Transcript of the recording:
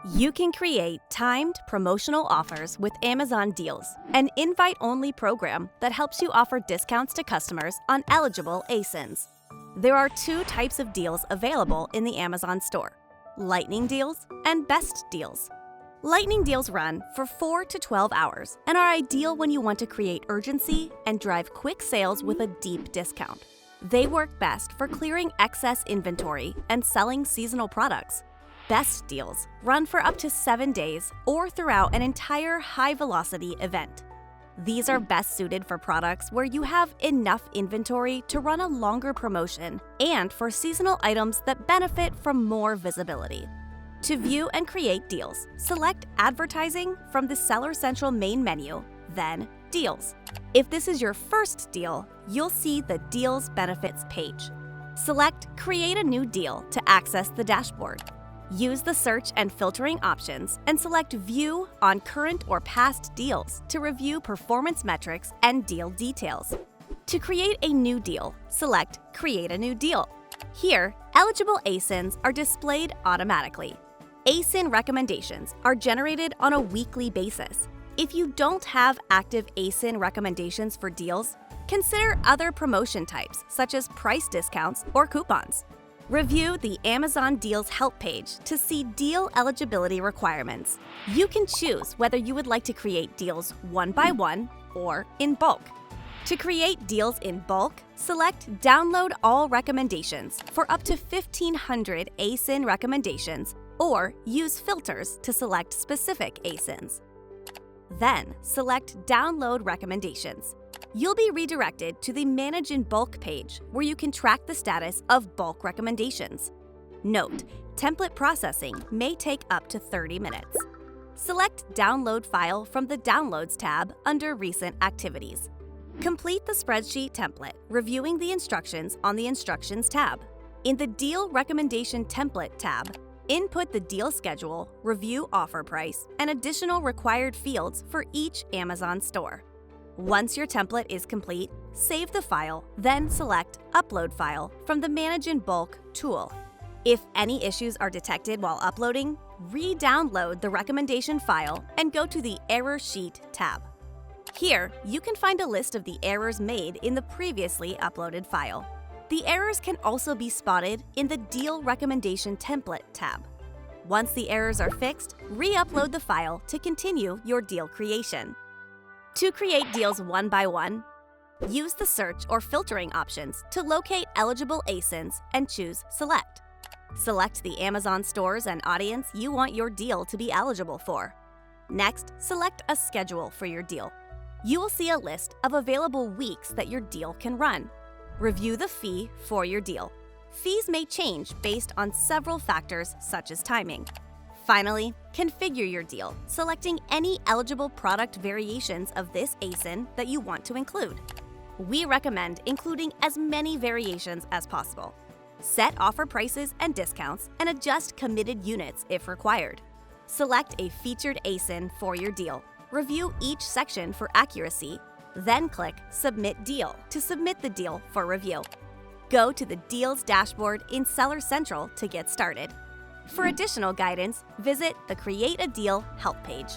You can create timed promotional offers with Amazon Deals, an invite-only program that helps you offer discounts to customers on eligible ASINs. There are two types of deals available in the Amazon store: Lightning Deals and Best Deals. Lightning Deals run for 4 to 12 hours and are ideal when you want to create urgency and drive quick sales with a deep discount. They work best for clearing excess inventory and selling seasonal products. Best Deals run for up to 7 days or throughout an entire high-velocity event. These are best suited for products where you have enough inventory to run a longer promotion and for seasonal items that benefit from more visibility. To view and create deals, select Advertising from the Seller Central main menu, then Deals. If this is your first deal, you'll see the Deals Benefits page. Select Create a New Deal to access the dashboard. Use the search and filtering options and select View on Current or Past Deals to review performance metrics and deal details. To create a new deal, select Create a New Deal. Here, eligible ASINs are displayed automatically. ASIN recommendations are generated on a weekly basis. If you don't have active ASIN recommendations for deals, consider other promotion types such as price discounts or coupons. Review the Amazon Deals help page to see deal eligibility requirements. You can choose whether you would like to create deals one by one or in bulk. To create deals in bulk, select Download All Recommendations for up to 1,500 ASIN recommendations or use filters to select specific ASINs. Then, select Download Recommendations. You'll be redirected to the Manage in Bulk page where you can track the status of bulk recommendations. Note, template processing may take up to 30 minutes. Select Download File from the Downloads tab under Recent Activities. Complete the spreadsheet template, reviewing the instructions on the Instructions tab. In the Deal Recommendation Template tab, input the deal schedule, review offer price, and additional required fields for each Amazon store. Once your template is complete, save the file, then select Upload File from the Manage in Bulk tool. If any issues are detected while uploading, re-download the recommendation file and go to the Error Sheet tab. Here, you can find a list of the errors made in the previously uploaded file. The errors can also be spotted in the Deal Recommendation Template tab. Once the errors are fixed, re-upload the file to continue your deal creation. To create deals one by one, use the search or filtering options to locate eligible ASINs and choose Select. Select the Amazon stores and audience you want your deal to be eligible for. Next, select a schedule for your deal. You will see a list of available weeks that your deal can run. Review the fee for your deal. Fees may change based on several factors such as timing. Finally, configure your deal, selecting any eligible product variations of this ASIN that you want to include. We recommend including as many variations as possible. Set offer prices and discounts and adjust committed units if required. Select a featured ASIN for your deal. Review each section for accuracy, then click Submit Deal to submit the deal for review. Go to the Deals dashboard in Seller Central to get started. For additional guidance, visit the Create a Deal help page.